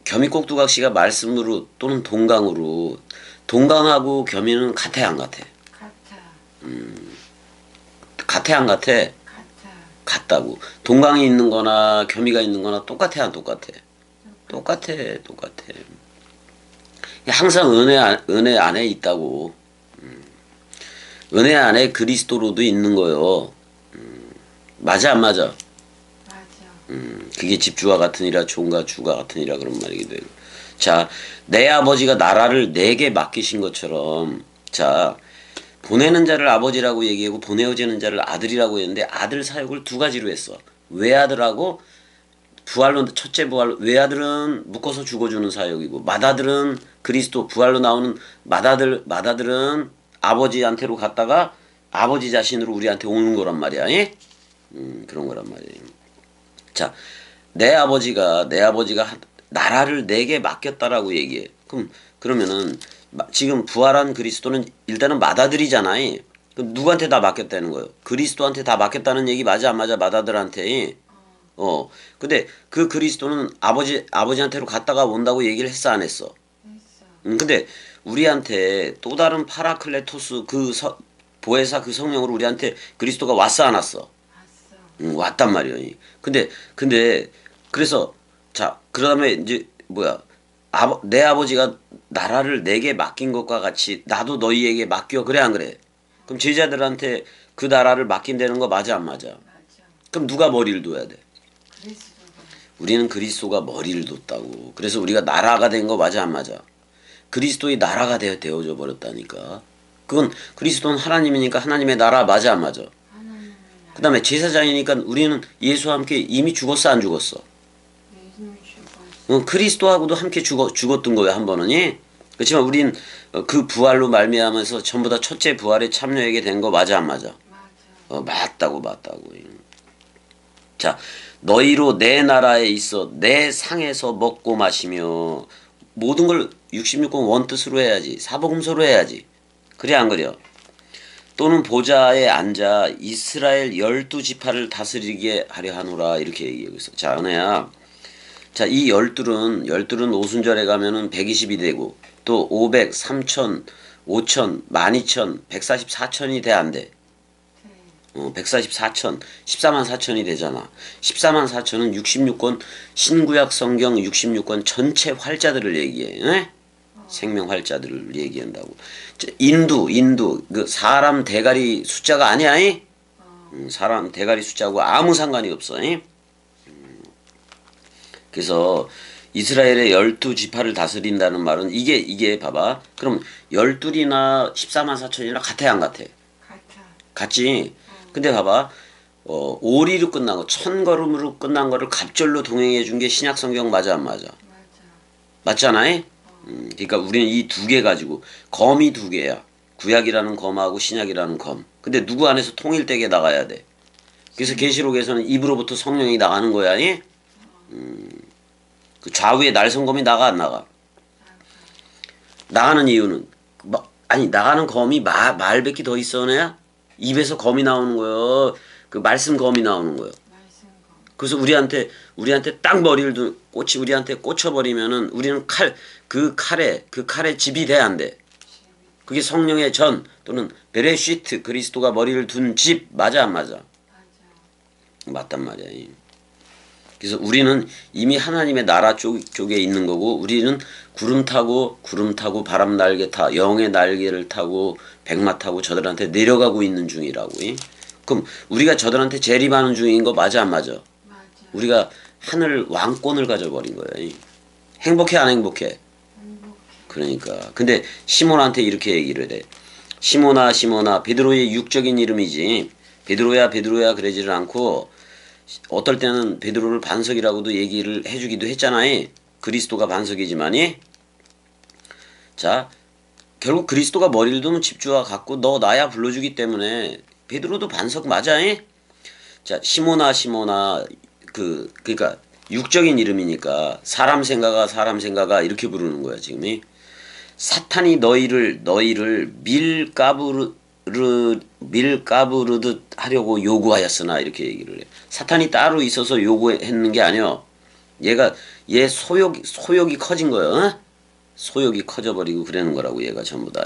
겸이 꼭두각시가 말씀으로 또는 동강하고 겸이는 같아 안 같아? 같아. 같아 안 같아? 같아. 같다고. 동강이 있는 거나 겸이가 있는 거나 똑같아 안 똑같아? 똑같아. 항상 은혜 안에 있다고. 은혜 안에 그리스도로도 있는 거요. 맞아 안 맞아? 맞아. 그게 집주와 같으니라 종과 주가 같으니라 그런 말이기도 해요. 자, 내 아버지가 나라를 내게 맡기신 것처럼 보내는 자를 아버지라고 얘기하고 보내어지는 자를 아들이라고 했는데 아들 사역을 두 가지로 했어. 외아들하고 부활로 첫째 부활로 외아들은 묶어서 죽어주는 사역이고 맏아들은 그리스도 부활로 나오는 맏아들은 아버지한테로 갔다가 아버지 자신으로 우리한테 오는 거란 말이야. 그런 거란 말이에요. 자, 내 아버지가 나라를 내게 맡겼다라고 얘기해. 그러면은 지금 부활한 그리스도는 일단은 맏아들이잖아요. 그럼 누구한테 다 맡겼다는 거예요? 그리스도한테 다 맡겼다는 얘기 맞아 안 맞아? 맏아들한테. 근데 그 그리스도는 아버지한테로 갔다가 온다고 얘기를 했어, 안 했어? 했어. 근데 우리한테 또 다른 파라클레토스 보혜사 그 성령으로 우리한테 그리스도가 왔어, 안 왔어? 왔어. 왔단 말이야. 근데 그래서 자, 그다음에 이제 뭐야? 내 아버지가 나라를 내게 맡긴 것과 같이 나도 너희에게 맡겨. 그래 안 그래? 그럼 제자들한테 그 나라를 맡긴다는 거 맞아 안 맞아? 맞아. 그럼 누가 머리를 둬야 돼? 그리스도가. 우리는 그리스도가 머리를 뒀다고. 그래서 우리가 나라가 된 거 맞아 안 맞아? 그리스도의 나라가 되어져 버렸다니까. 그건 그리스도는 하나님이니까 하나님의 나라 맞아 안 맞아? 하나님의 그 다음에 제사장이니까 우리는 예수와 함께 이미 죽었어 안 죽었어? 예수님이 죽었어. 그리스도하고도 함께 죽었던 거예요 한 번은. 예? 그렇지만 우린 그 부활로 말미암아서 전부 다 첫째 부활에 참여하게 된 거 맞아 안 맞아? 맞아. 맞다고. 자, 너희로 내 나라에 있어 내 상에서 먹고 마시며 모든 걸 66권 원뜻으로 해야지. 사복음서로 해야지. 그래 안 그려? 또는 보좌에 앉아 이스라엘 12지파를 다스리게 하려 하노라 이렇게 얘기하고 있어. 자, 은혜야. 자, 이 열둘은 오순절에 가면은 120이 되고 또 500, 3000, 5000, 12000, 144천이 돼 안 돼? 네. 144천, 14만 4천이 되잖아. 14만 4천은 66권 신구약 성경 66권 전체 활자들을 얘기해. 에? 생명 활자들을 얘기한다고. 인두 그 사람 대가리 숫자가 아니야. 이? 사람 대가리 숫자하고 아무 상관이 없어. 이? 그래서 이스라엘의 12지파를 다스린다는 말은 이게 봐봐. 그럼 12이나 14만 4천이나 같아 안 같아? 같아. 같지. 근데 봐봐. 오리로 끝난 거, 1000걸음으로 끝난 거를 갑절로 동행해 준 게 신약 성경 맞아 안 맞아? 맞아. 맞잖아. 그러니까 우리는 이 두 개 가지고 검이 두 개야. 구약이라는 검하고 신약이라는 검. 근데 누구 안에서 통일되게 나가야 돼. 그래서 계시록에서는 입으로부터 성령이 나가는 거야. 예? 그 좌우에 날성검이 나가 안 나가? 나가는 이유는 아니 나가는 검이 말밖에 더 있어 내야? 입에서 검이 나오는 거요. 그 말씀 검이 나오는 거요. 말씀 거. 그래서 우리한테 딱 꽃이 우리한테 꽂혀버리면은 우리는 그 칼에 집이 돼 안 돼? 그게 성령의 전 또는 베레시트 그리스도가 머리를 둔 집 맞아 안 맞아? 맞아. 맞단 말이야. 그래서 우리는 이미 하나님의 나라 쪽에 있는 거고 우리는 구름 타고 바람 날개 영의 날개를 타고 백마 타고 저들한테 내려가고 있는 중이라고. 그럼 우리가 저들한테 재림하는 중인 거 맞아 안 맞아? 맞아. 우리가 하늘 왕권을 가져버린 거예요. 행복해 안 행복해? 행복해. 그러니까. 근데 시몬한테 이렇게 얘기를 해. 시몬아 베드로의 육적인 이름이지. 베드로야 그러지를 않고 어떨 때는 베드로를 반석이라고도 얘기를 해주기도 했잖아요. 그리스도가 반석이지만이. 자, 결국 그리스도가 머리를 두면 집주와 같고 너 나야 불러주기 때문에 베드로도 반석 맞아. 자, 시몬아 그러니까 육적인 이름이니까 사람 생각아 이렇게 부르는 거야 지금이. 사탄이 너희를 밀가부르듯 하려고 요구하였으나 이렇게 얘기를 해. 사탄이 따로 있어서 요구했는 게 아니야. 얘 소욕이 커진 거야. 어? 소욕이 커져버리고 그러는 거라고 얘가 전부 다.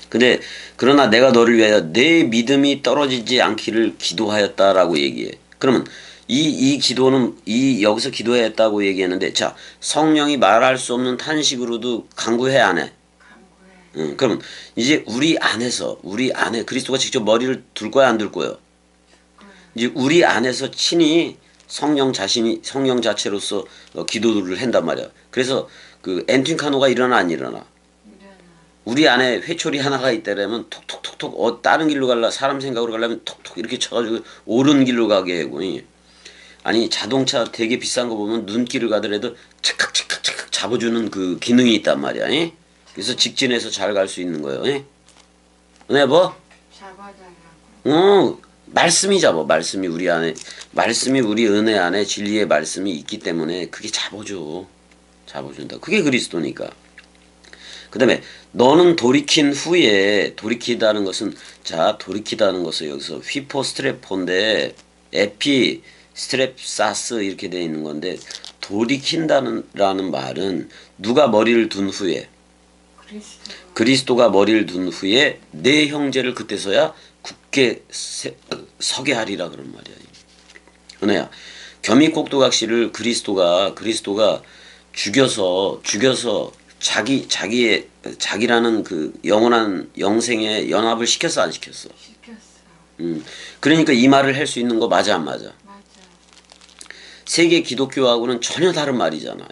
근데 그러나 내가 너를 위하여 내 믿음이 떨어지지 않기를 기도하였다라고 얘기해. 그러면 이 기도는 여기서 기도했다고 얘기했는데 자 성령이 말할 수 없는 탄식으로도 간구해 안 해? 간구해. 그럼 이제 우리 안에 그리스도가 직접 머리를 둘 거야 안 둘 거예요? 이제 우리 안에서 친히 성령 자체로서 기도를 한단 말이야. 그래서 그 엔틴카노가 일어나 안 일어나? 일어나. 우리 안에 회초리 하나가 있다라면 톡톡톡톡 다른 길로 갈라 사람 생각으로 가려면 톡톡 이렇게 쳐가지고 옳은 길로 가게 하고. 아니 자동차 되게 비싼 거 보면 눈길을 가더라도 착각 잡아주는 그 기능이 있단 말이야. 그래서 직진해서 잘 갈 수 있는 거예요. 네 뭐? 잡아달라고. 말씀이 잡아. 말씀이 우리 은혜 안에 진리의 말씀이 있기 때문에 그게 잡아준다. 그게 그리스도니까. 그 다음에 너는 돌이킨 후에 돌이키다는 것은 여기서 휘포스트레포인데 에피 스트랩사스 이렇게 돼 있는 건데 돌이킨다는 말은 누가 머리를 둔 후에 그리스도. 그리스도가 머리를 둔 후에 내 형제를 그때서야 굳게 서게 하리라 그런 말이야. 은혜야. 겸이꼭두각시를 그리스도가 죽여서 자기라는 그 영원한 영생에 연합을 시켰어 안 시켰어? 시켰어. 그러니까 이 말을 할 수 있는 거 맞아 안 맞아? 맞아. 세계 기독교하고는 전혀 다른 말이잖아.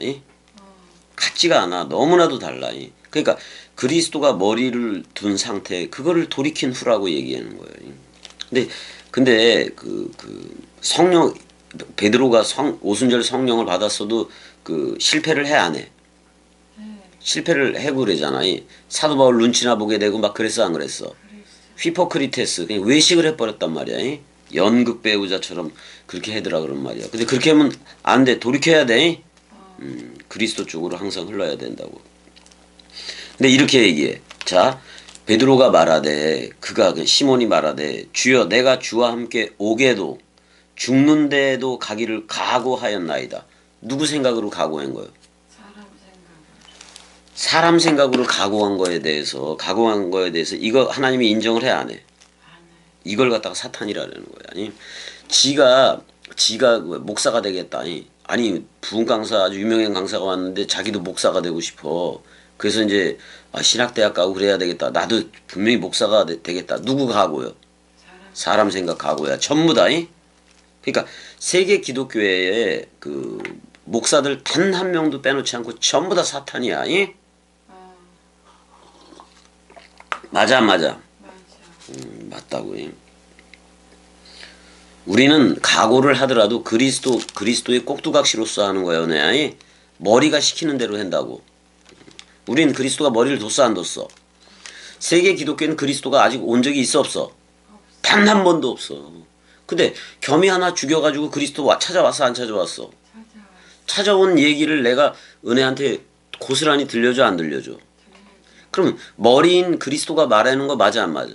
같지가 않아. 너무나도 달라. 그러니까 그리스도가 머리를 둔 상태 그거를 돌이킨 후라고 얘기하는 거예요. 근데 그 성령 베드로가 오순절 성령을 받았어도 그 실패를 해 안 해? 네. 실패를 해고 그러잖아. 사도 바울 눈치나 보게 되고 막 그랬어 안 그랬어? 그랬어. 휘포크리테스 그냥 외식을 해버렸단 말이야. 연극 배우자처럼 그렇게 해더라 그런 말이야. 근데 그렇게 하면 안 돼. 돌이켜야 돼. 그리스도 쪽으로 항상 흘러야 된다고. 근데 이렇게 얘기해. 자, 베드로가 말하되 그가 시몬이 말하되 주여 내가 주와 함께 오게도 죽는 데에도 가기를 각오하였나이다. 누구 생각으로 각오한 거예요? 사람 생각을. 사람 생각으로 각오한 거에 대해서 이거 하나님이 인정을 해 안 해? 안 해. 이걸 갖다가 사탄이라는 거야. 아니 지가 목사가 되겠다. 아니 부흥 강사 아주 유명한 강사가 왔는데 자기도 목사가 되고 싶어. 그래서 이제 신학대학 가고 그래야 되겠다. 나도 분명히 목사가 되겠다. 누구 각오요? 사람 생각 각오야. 전부 다. 그러니까 세계 기독교회에 그 목사들 단 한 명도 빼놓지 않고 전부 다 사탄이야. 맞아 안 맞아? 맞아. 맞다고. 우리는 각오를 하더라도 그리스도의 꼭두각시로서 하는 거예요. 네. 머리가 시키는 대로 한다고. 우린 그리스도가 머리를 뒀어 안 뒀어? 세계 기독교는 그리스도가 아직 온 적이 있어 없어? 단 한 번도 없어. 근데 겸이 하나 죽여가지고 그리스도 찾아왔어 안 찾아왔어? 찾아온 얘기를 내가 은혜한테 고스란히 들려줘 안 들려줘? 그럼 머리인 그리스도가 말하는 거 맞아 안 맞아?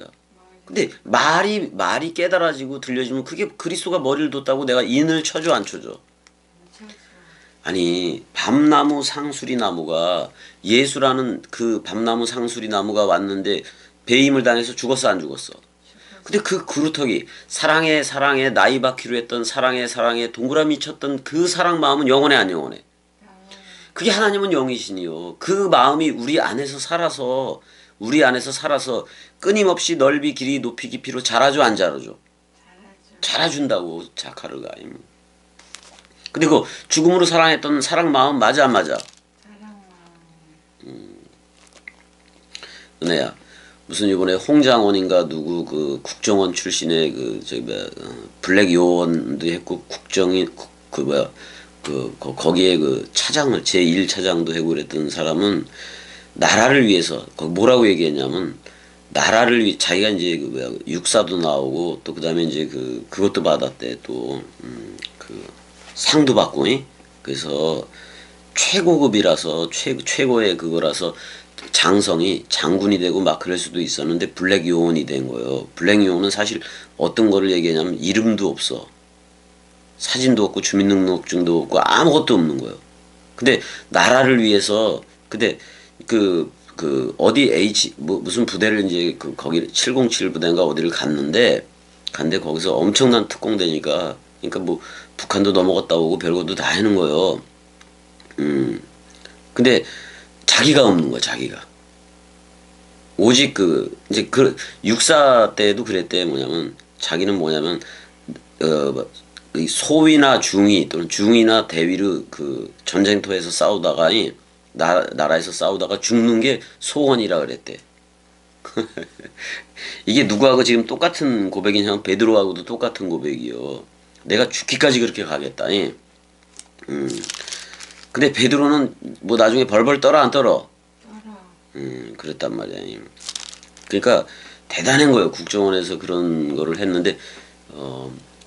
근데 말이 깨달아지고 들려지면 그게 그리스도가 머리를 뒀다고 내가 인을 쳐줘 안 쳐줘? 아니 밤나무 상수리 나무가 예수라는 그 밤나무 상수리 나무가 왔는데 배임을 당해서 죽었어 안 죽었어? 근데 그 그루터기 사랑해 나이 받기로 했던 사랑해 동그라미 쳤던 그 사랑 마음은 영원해 안 영원해? 그게 하나님은 영이시니요. 그 마음이 우리 안에서 살아서 끊임없이 넓이 길이 높이 깊이로 자라줘 안 자라줘? 자라준다고 자카르가. 근데 그 죽음으로 사랑했던 사랑 마음 맞아 안 맞아? 은혜야 무슨 이번에 홍장원인가 누구 그 국정원 출신의 그 저기 블랙 요원도 했고 거기에 그 차장을 제1 차장도 하고 그랬던 사람은 나라를 위해서 뭐라고 얘기했냐면 나라를 위해 자기가 이제 그 육사도 나오고 또 그다음에 이제 그것도 받았대 또 그 상도 받고 그래서 최고급이라서 최고의 그거라서 장성이 장군이 되고 막 그럴 수도 있었는데 블랙 요원이 된 거예요. 블랙 요원은 사실 어떤 거를 얘기하냐면 이름도 없어. 사진도 없고 주민등록증도 없고 아무것도 없는 거예요. 근데 나라를 위해서 근데 어디 무슨 부대를 이제 거기 707 부대인가 어디를 갔는데 거기서 엄청난 특공대니까 그러니까 뭐 북한도 넘어갔다 오고 별것도 다 하는 거예요. 근데 자기가 없는 거야, 자기가. 오직 이제 육사 때도 그랬대, 자기는 이 소위나 중위, 또는 중위나 대위를 전쟁터에서 싸우다가, 나라에서 싸우다가 죽는 게 소원이라 그랬대. 이게 누구하고 지금 똑같은 고백이냐면, 베드로하고도 똑같은 고백이요. 내가 죽기까지 그렇게 가겠다. 근데 베드로는 뭐 나중에 벌벌 떨어 안 떨어? 그랬단 말이야. 그러니까 대단한 거예요. 국정원에서 그런 거를 했는데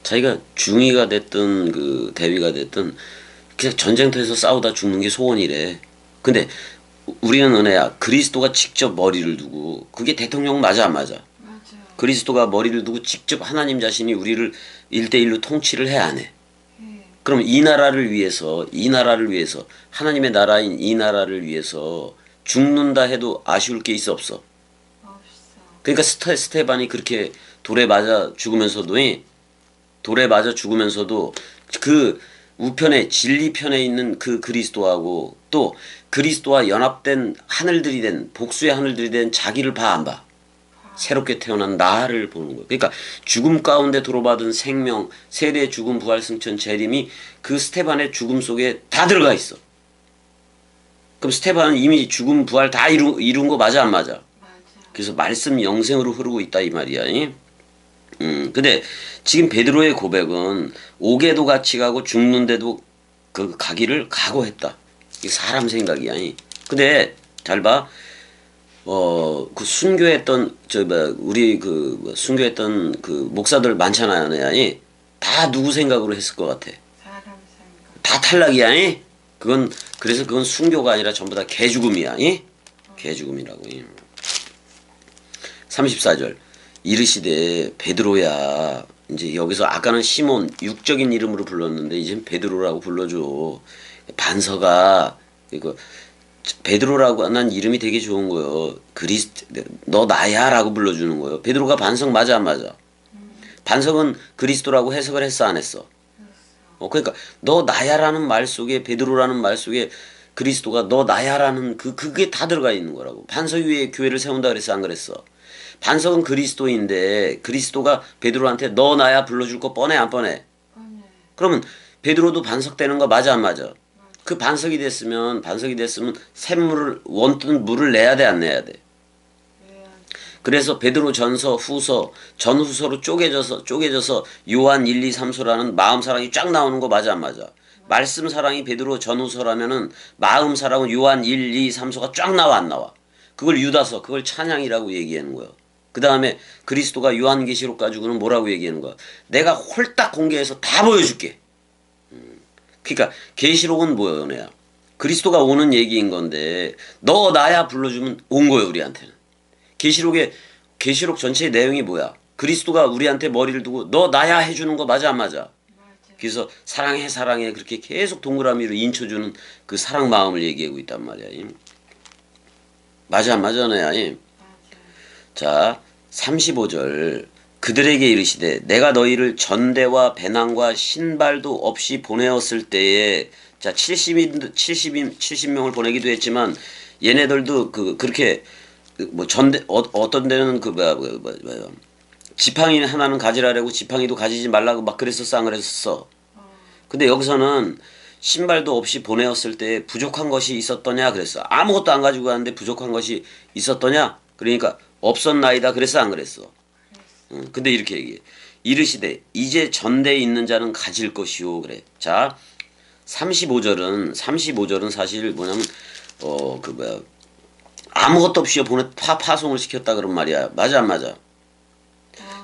자기가 중위가 됐든 그 대위가 됐든 그냥 전쟁터에서 싸우다 죽는 게 소원이래. 근데 우리는 은혜야. 그리스도가 직접 머리를 두고 그게 대통령 맞아 안 맞아? 맞아. 그리스도가 머리를 두고 직접 하나님 자신이 우리를 1대1로 통치를 해 안 해? 그럼 이 나라를 위해서 하나님의 나라인 이 나라를 위해서 죽는다 해도 아쉬울 게 있어 없어? 없어. 그러니까 스테반이 그렇게 돌에 맞아 죽으면서도 돌에 맞아 죽으면서도 그 우편에 진리편에 있는 그 그리스도하고 또 그리스도와 연합된 하늘들이 된 복수의 하늘들이 된 자기를 봐 안 봐? 새롭게 태어난 나를 보는 거예요. 그러니까 죽음 가운데 도로받은 생명, 세례, 죽음, 부활, 승천, 재림이 그 스테반의 죽음 속에 다 들어가 있어. 그럼 스테반은 이미 죽음, 부활 다 이룬 거 맞아 안 맞아? 맞아. 그래서 말씀 영생으로 흐르고 있다 이 말이야. 근데 지금 베드로의 고백은 오게도 같이 가고 죽는데도 그 가기를 각오했다. 이게 사람 생각이야. 근데 잘 봐. 그 순교했던 우리 순교했던 그 목사들 많잖아요. 다 누구 생각으로 했을 것 같아. 사람 생각. 다 탈락이야. 그래서 그건 순교가 아니라 전부 다 개죽음이야. 개죽음이라고. 34절 이르시되 베드로야. 이제 여기서 아까는 시몬 육적인 이름으로 불렀는데 이젠 베드로라고 불러줘. 반서가 이거 베드로라고 한 이름이 되게 좋은 거예요. 너 나야라고 불러주는 거예요. 베드로가 반석 맞아 안 맞아? 반석은 그리스도라고 해석을 했어 안 했어? 그러니까 너 나야라는 말 속에 베드로라는 말 속에 그리스도가 너 나야라는 그게 다 들어가 있는 거라고. 반석 위에 교회를 세운다 그랬어 안 그랬어? 반석은 그리스도인데 그리스도가 베드로한테 너 나야 불러줄 거 뻔해 안 뻔해? 뻔해. 그러면 베드로도 반석되는 거 맞아 안 맞아? 그 반석이 됐으면 샘물을 원뜬 물을 내야 돼 안 내야 돼? 왜안 그래서 베드로 전서 후서 전후서로 쪼개져서 요한 1, 2, 3서라는 마음 사랑이 쫙 나오는 거 맞아 안 맞아? 말씀 사랑이 베드로 전후서라면은 마음 사랑은 요한 1, 2, 3서가 쫙 나와 안 나와? 그걸 유다서 그걸 찬양이라고 얘기하는 거야. 그 다음에 그리스도가 요한계시록 가지고는 뭐라고 얘기하는 거야? 내가 홀딱 공개해서 다 보여줄게. 그러니까 계시록은 뭐야? 그리스도가 오는 얘기인 건데 너 나야 불러주면 온 거예요 우리한테는. 계시록 전체의 내용이 뭐야? 그리스도가 우리한테 머리를 두고 너 나야 해주는 거 맞아 안 맞아? 그래서 사랑해 사랑해 그렇게 계속 동그라미로 인쳐주는 그 사랑 마음을 얘기하고 있단 말이야. 맞아 안 맞아 너야? 맞아. 자 35절 그들에게 이르시되 내가 너희를 전대와 배낭과 신발도 없이 보내었을 때에 자 70명을 보내기도 했지만 얘네들도 그렇게 뭐 어떤 데는 지팡이 하나는 가지라고 지팡이도 가지지 말라고 막 그랬었어 안 그랬었어. 근데 여기서는 신발도 없이 보내었을 때 부족한 것이 있었더냐 그랬어. 아무것도 안 가지고 갔는데 부족한 것이 있었더냐 그러니까 없었나이다 그랬어 안 그랬어. 근데 이렇게 얘기해. 이르시되 이제 전대에 있는 자는 가질 것이요 그래. 자 35절은 사실 뭐냐면 아무것도 없이 파송을 시켰다 그런 말이야. 맞아 안 맞아?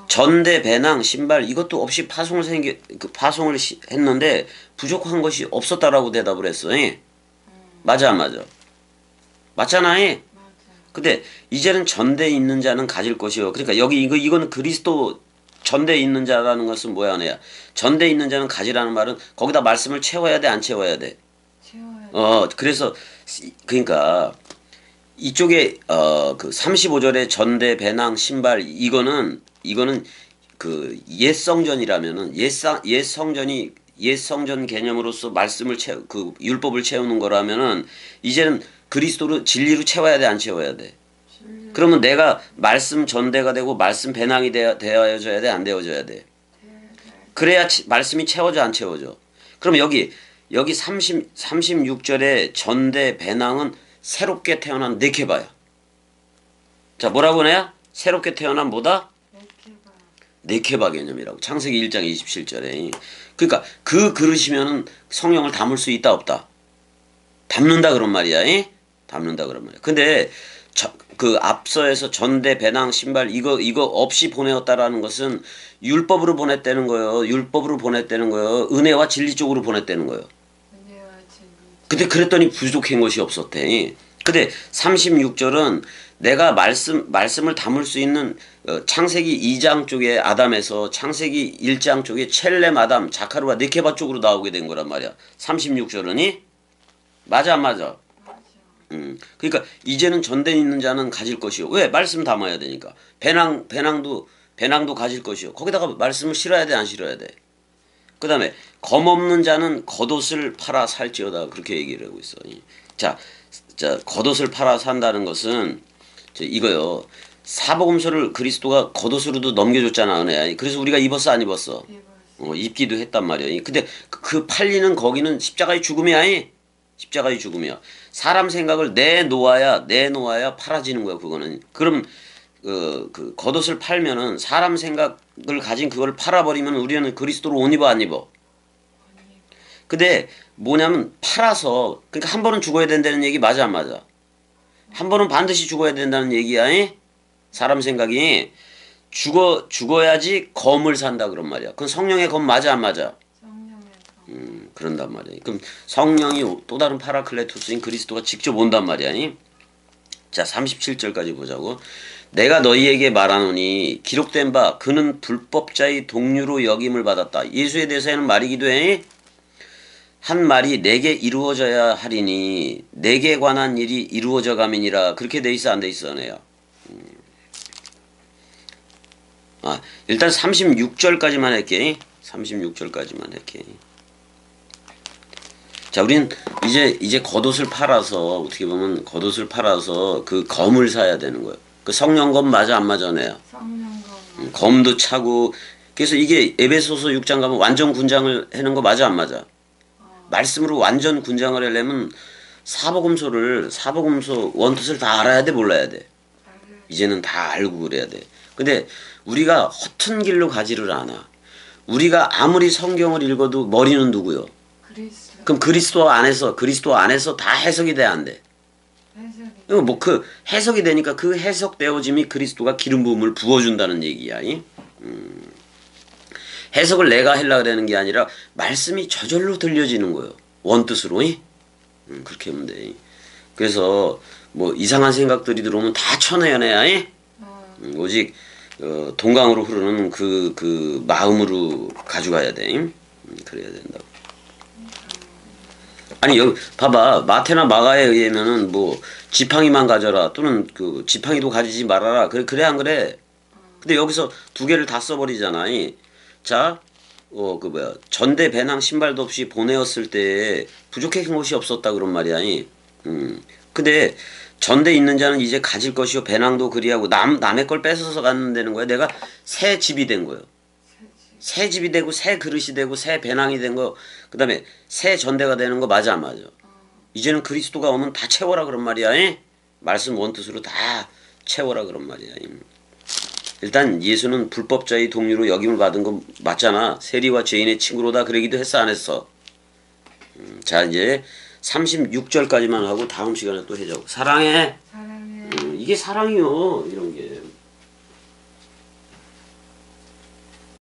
전대 배낭 신발 이것도 없이 파송을 했는데 부족한 것이 없었다라고 대답을 했어. 맞아 안 맞아? 맞잖아. 맞아. 근데 이제는 전대에 있는 자는 가질 것이요. 그러니까 여기 이거는 그리스도 전대에 있는 자라는 것은 뭐야, 너야? 전대에 있는 자는 가지라는 말은 거기다 말씀을 채워야 돼, 안 채워야 돼? 채워야 돼. 그래서 그러니까 이쪽에 그 35절에 전대 배낭 신발 이거는 그 옛 성전이라면은 옛 성전 개념으로서 말씀을 그 율법을 채우는 거라면은 이제는 그리스도로 진리로 채워야 돼 안 채워야 돼? 그러면 내가 말씀 전대가 되고 말씀 배낭이 되어져야 돼 안 되어져야 돼? 그래야 말씀이 채워져 안 채워져? 그럼 여기 36절에 전대 배낭은 새롭게 태어난 네케바야. 자 뭐라고 해야? 새롭게 태어난 뭐다? 네케바 개념이라고. 창세기 1장 27절에. 그러니까 그 그릇이면은 성령을 담을 수 있다 없다? 담는다 그런 말이야. 담는다 그런 말이야. 근데 그 앞서에서 전대 배낭 신발 이거 없이 보내었다라는 것은 율법으로 보냈다는 거예요. 율법으로 보냈다는 거예요. 은혜와 진리 쪽으로 보냈다는 거예요. 은혜와 진리. 근데 그랬더니 부족한 것이 없었대. 근데 36절은 내가 말씀을 담을 수 있는 창세기 2장 쪽에 아담에서 창세기 1장 쪽에 첼렘 아담 자카르와 네케바 쪽으로 나오게 된 거란 말이야. 36절은이 맞아 안 맞아? 그러니까 이제는 전대 있는 자는 가질 것이요. 왜? 말씀 담아야 되니까. 배낭도 가질 것이요. 거기다가 말씀을 실어야 돼 안 실어야 돼? 그 다음에 검 없는 자는 겉옷을 팔아 살지어다 그렇게 얘기를 하고 있어. 자 겉옷을 팔아 산다는 것은 이거요. 사복음서를 그리스도가 겉옷으로도 넘겨줬잖아 은혜야. 그래서 우리가 입었어 안 입었어? 입기도 했단 말이야. 근데 그 팔리는 거기는 십자가의 죽음이야. 십자가의 죽음이야. 사람 생각을 내놓아야 팔아지는 거야 그거는. 그럼 그 겉옷을 팔면은 사람 생각을 가진 그걸 팔아버리면 우리는 그리스도로 옷 입어 안 입어? 근데 뭐냐면 팔아서 그러니까 한 번은 죽어야 된다는 얘기 맞아 안 맞아? 한 번은 반드시 죽어야 된다는 얘기야. 사람 생각이 죽어야지 검을 산다 그런 말이야. 그건 성령의 검 맞아 안 맞아? 그런단 말이야. 그럼 성령이 또 다른 파라클레토스인 그리스도가 직접 온단 말이야. 자 37절까지 보자고. 내가 너희에게 말하노니 기록된 바 그는 불법자의 동류로 여김을 받았다. 예수에 대해서는 말이기도 해. 한 말이 내게 이루어져야 하리니 내게 관한 일이 이루어져 가민이라. 그렇게 돼 있어 안 돼 있어 내야. 일단 36절까지만 할게. 36절까지만 할게. 자, 우린 이제 겉옷을 팔아서 어떻게 보면 겉옷을 팔아서 그 검을 사야 되는 거예요. 그 성령검 맞아 안 맞아 내야? 성령검. 검도 차고. 그래서 이게 에베소서 6장 가면 완전 군장을 하는 거 맞아 안 맞아? 말씀으로 완전 군장을 하려면 사복음서 원뜻을 다 알아야 돼 몰라야 돼? 이제는 다 알고 그래야 돼. 근데 우리가 허튼 길로 가지를 않아. 우리가 아무리 성경을 읽어도 머리는 누구요? 그럼 그리스도 안에서 다 해석이 돼 안 돼? 뭐 그 해석이 되니까 그 해석되어짐이 그리스도가 기름 부음을 부어준다는 얘기야. 해석을 내가 하려고 하는 게 아니라 말씀이 저절로 들려지는 거예요. 원뜻으로. 그렇게 하면 돼. 그래서 뭐 이상한 생각들이 들어오면 다 쳐내야. 오직 동강으로 흐르는 그 마음으로 가져가야 돼. 그래야 된다고. 아니 여기 봐봐. 마태나 마가에 의하면은 뭐 지팡이만 가져라 또는 그 지팡이도 가지지 말아라. 그래 안 그래? 근데 여기서 두 개를 다 써버리잖아. 자, 전대 배낭 신발도 없이 보내었을 때 부족한 것이 없었다 그런 말이야. 근데 전대 있는 자는 이제 가질 것이요 배낭도 그리하고 남의 걸 뺏어서 갖는다는 거야. 내가 새 집이 된 거예요. 새 집이 되고 새 그릇이 되고 새 배낭이 된 거, 그 다음에 새 전대가 되는 거 맞아 안 맞아? 이제는 그리스도가 오면 다 채워라 그런 말이야. 말씀 원뜻으로 다 채워라 그런 말이야. 일단 예수는 불법자의 동류로 여김을 받은 거 맞잖아. 세리와 죄인의 친구로다 그러기도 했어 안 했어? 자 이제 36절까지만 하고 다음 시간에 또 해자고. 사랑해. 사랑해. 이게 사랑이요. 이런